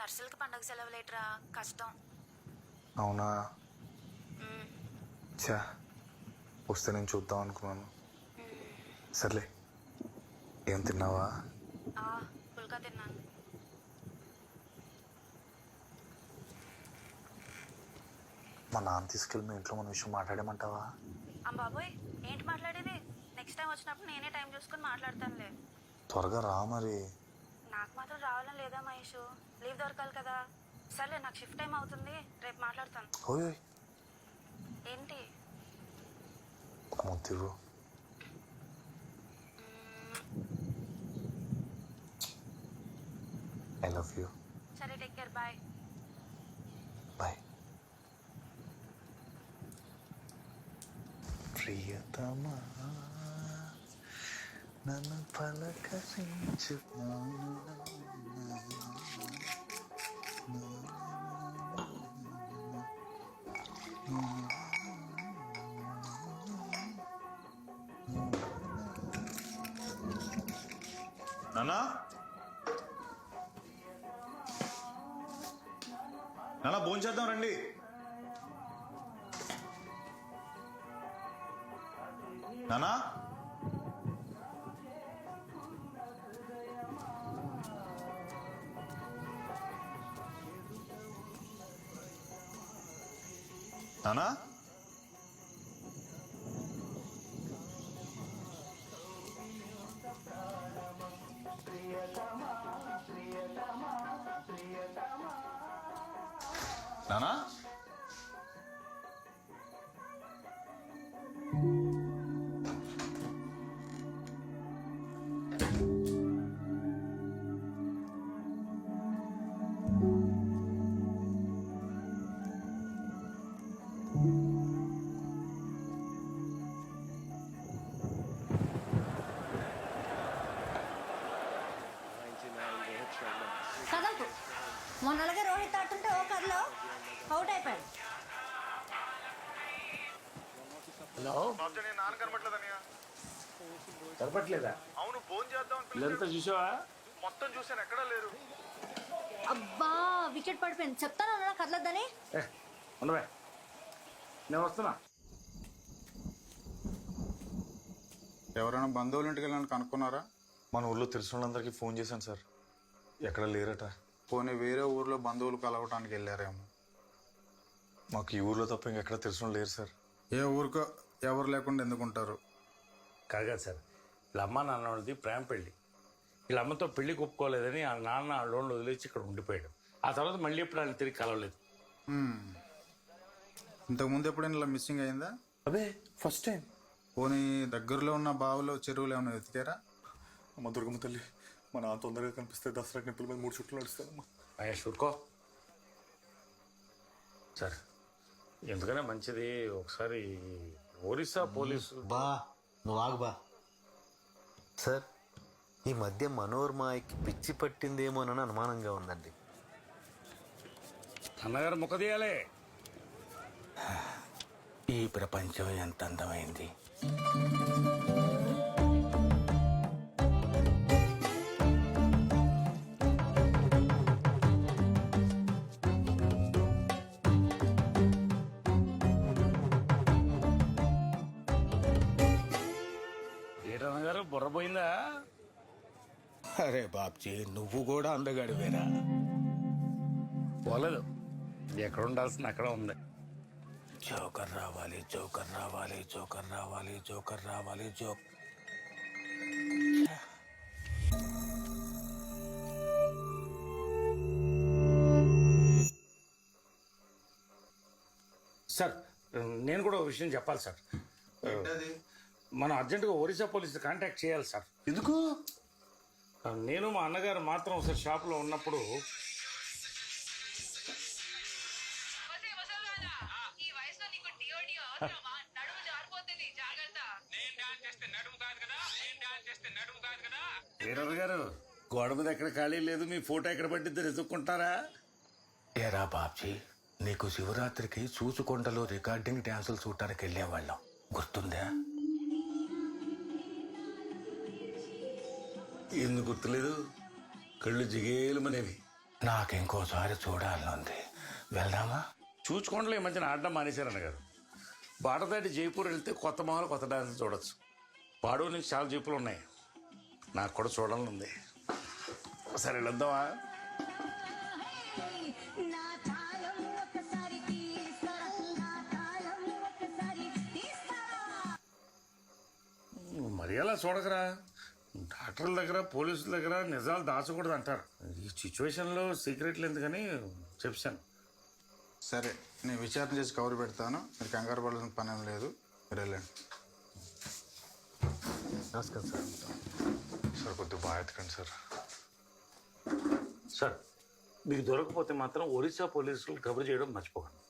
నర్సులకి పండగ సెలవులేట్రా, కష్టం. అవునా? చా, వస్తే నేను చూద్దాం అనుకున్నాను. సర్లే, ఏం తిన్నావా? పుల్కా తిన్నాను. మా నాన్న తీసుకెళ్ళి మీ ఇంట్లో మన విషయం మాట్లాడేమంటావా? బాబోయ్, ఏంటి మాట్లాడేది? నెక్స్ట్ టైం వచ్చినప్పుడు నేనే టైం చూసుకుని మాట్లాడతానులే. త్వరగా రా మరి. నాకు మాత్రం రావాలని లేదా మహేష్, లీవ్ దొరకాలి కదా. సర్లే, నాకు షిఫ్ట్ టైం అవుతుంది, రేపు మాట్లాడతాను. ఓయ్ ఏంటి? ముద్దు. I love you. సరే, టేక్ కేర్, బాయ్. బాయ్. ప్రియతమా నన్ను పలకరించు. నానా, నానా భోంచేద్దాం రండి. నానా, నానా, నానా. కదలకు మొన్నలాగే రోహిత్ ఆడుతుంటే ఓ కర్లో అవుట్ అయిపోయాడు. హలో, నాన్న కనబట్లేదన్నయ్య. కనపట్లేదా? అవును, ఫోన్ చేద్దాం. ఇదంతా చూసావా? మొత్తం చూసాను, ఎక్కడా లేరు. అబ్బా, వికెట్ పడిపోయింది. చెప్తాను అన్నా కదలొద్దని. ఉండవే, నేను వస్తున్నా. ఎవరైనా బంధువుల ఇంటికి వెళ్ళాలని కనుక్కున్నారా? మన ఊర్లో తెలిసిన వాళ్ళందరికీ ఫోన్ చేశాను సార్, ఎక్కడ లేరట. పోనీ వేరే ఊర్లో బంధువులు కలవటానికి వెళ్ళారేమో. మాకు ఈ ఊర్లో తప్ప ఇంకెక్కడ తెలిసిన లేరు సార్. ఏ ఊరికో ఎవరు లేకుండా ఎందుకుంటారు? కాగా సార్, వీళ్ళ అమ్మ నాన్న వాళ్ళది ప్రేమ పెళ్ళి. వీళ్ళ అమ్మతో పెళ్లి ఒప్పుకోలేదని ఆ నాన్న ఆ లోన్లు వదిలేసి ఇక్కడ ఉండిపోయాడు. ఆ తర్వాత మళ్ళీ ఎప్పుడు ఆయన తిరిగి కలవలేదు. ఇంతకుముందు ఎప్పుడైనా ఇలా మిస్సింగ్ అయిందా? అదే ఫస్ట్ టైం. పోనీ దగ్గరలో ఉన్న బావులు చెరువులు ఏమైనా వెతికారా? అమ్మ దుర్గమ్మ తల్లి, మా నాన్న తొందరగా కనిపిస్తే దసరా నిప్పుల మీద 3 చుట్లు నడుస్తానమ్మా. మహేష్ ఊరుకో సార్, ఎందుకనే మంచిది ఒకసారి ఒరిస్సా పోలీసు. బా నువ్వు ఆగు బా. సార్, ఈ మధ్య మనోర్మాయికి పిచ్చి పట్టిందేమోనని అనుమానంగా ఉందండి. అన్నగారు ముఖ తీయాలే. ఈ ప్రపంచం ఎంత అందమైంది. ఏటన్నగారు బుర్ర పోయిందా? అరే బాబ్జీ, నువ్వు కూడా అందగాడివేరా. పోలేదు, ఎక్కడ ఉండాల్సింది అక్కడ ఉంది. జోకర్ రావాలి, జోకర్ రావాలి, జోకర్ రావాలి, జోకర్ రావాలి, సార్, నేను కూడా ఒక విషయం చెప్పాలి సార్. మనం అర్జెంటుగా ఒరిస్సా పోలీసు కాంటాక్ట్ చేయాలి సార్. ఎందుకు? నేను మా అన్నగారు మాత్రం ఒకసారి షాప్లో ఉన్నప్పుడు గారు గోడ మీద ఎక్కడ ఖాళీ లేదు, మీ ఫోటో ఎక్కడ పట్టిద్దో వెతుక్కుంటారా? ఏరా బాబ్జీ, నీకు శివరాత్రికి చూసుకొండలో రికార్డింగ్ డ్యాన్సులు చూడటానికి వెళ్ళేవాళ్ళం, గుర్తుందా? ఎందుకు గుర్తులేదు? కళ్ళు జిగేలు మనేవి. నాకు ఇంకోసారి చూడాలనుంది. వెళ్దామా? చూచుకోండిలో ఈ మధ్యన ఆడడం మానేశారన్న గారు. బార్డర్ దాటి జైపూర్ వెళ్తే కొత్త మొహాలు కొత్త డాన్స్ చూడొచ్చు. పాడూ నుంచి చాలా జీపులు ఉన్నాయి. నాకు కూడా చూడాలని ఉంది. సరే వెళ్దామా? మరి అలా చూడకరా. డాక్టర్ల దగ్గర పోలీసుల దగ్గర నిజాలు దాచకూడదు అంటారు. ఈ సిచ్యువేషన్లో సీక్రెట్లు ఎందుకని చెప్పాను. సరే, నేను విచారణ చేసి కవర్ పెడతాను. మీరు కంగారు పడాల్సిన పని ఏం లేదు. మీరు వెళ్ళండి. నమస్కారం సార్. సార్ కొద్దిగా బాగా ఎత్తకండి సార్. సార్ మీకు దొరకపోతే మాత్రం ఒరిస్సా పోలీసులు కబురు చేయడం మర్చిపోకండి.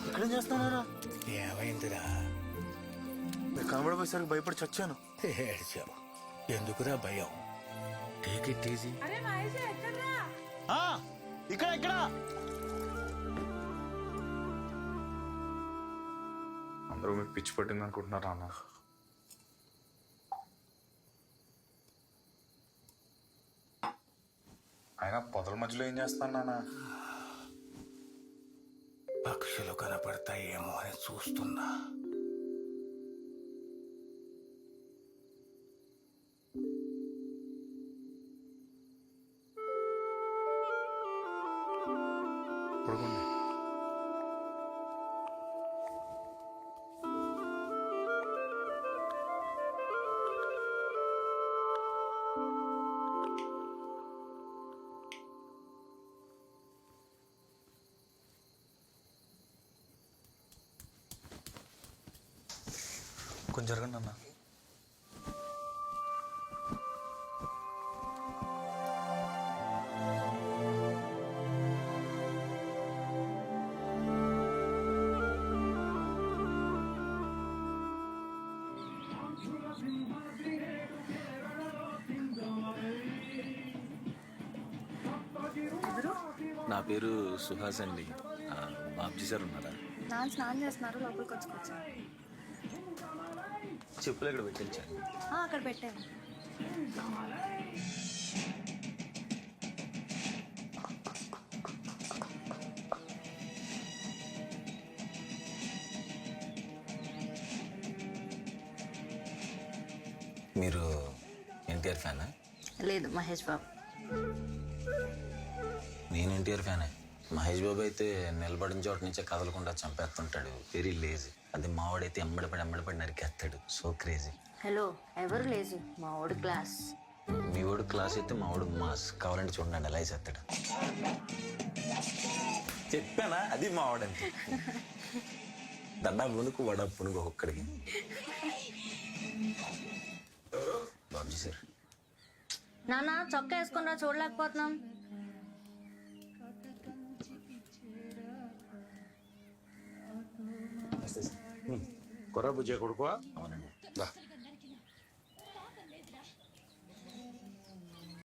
ఇక్కడేం చేస్తున్నారా? ఏమైందిరా? మీరు కనబడిపోయేసరికి భయపడి చచ్చాను. ఏడ్చావు. ఎందుకురా భయం? Take it easy. ఇక్కడ ఇక్కడ అందరూ మీకు పిచ్చి పట్టింది అనుకుంటున్నారా అన్న? ఆయన పొదల మధ్యలో ఏం చేస్తాను నాన్న? పక్షులు కనపడతాయేమో అని చూస్తున్నా. పడుకోండి. కొంచెం జరగండి అన్న. నా పేరు సుహాస్ అండి. బాబ్జీ సార్ ఉన్నారా? నాన్న స్నానం చేస్తున్నారు, లోపలికి వచ్చుకోవచ్చు. చెప్పులు ఎక్కడ పెట్టించాను? అక్కడ పెట్టాను. మీరు ఎన్టీఆర్ ఫ్యానా? లేదు, మహేష్ బాబు. నేను ఎన్టీఆర్ ఫ్యానే. మహేష్ బాబు అయితే నిలబడిన చోట నుంచే కదలకుండా చంపేస్తుంటాడు. Very lazy. అది మావాడైతే ఎమ్మడిపడి నరికేస్తాడు. So crazy. హలో, ఎవరు లేజీ? మా ఓడి క్లాస్. మీ వాడు క్లాస్ అయితే మా వాడు మాస్. కావాలంటే చూడండి ఎలా వేసేస్తాడు. చెప్పానా? అది మా వాడంతే. దండా పునుకు వడ పునుకు ఒక్కడికి. బాబ్జీ సార్. నాన్న చొక్కా వేసుకున్నా చూడలేకపోతున్నాం. కొర్ర బుజ్జే కొడుకో. అవునండి. దా.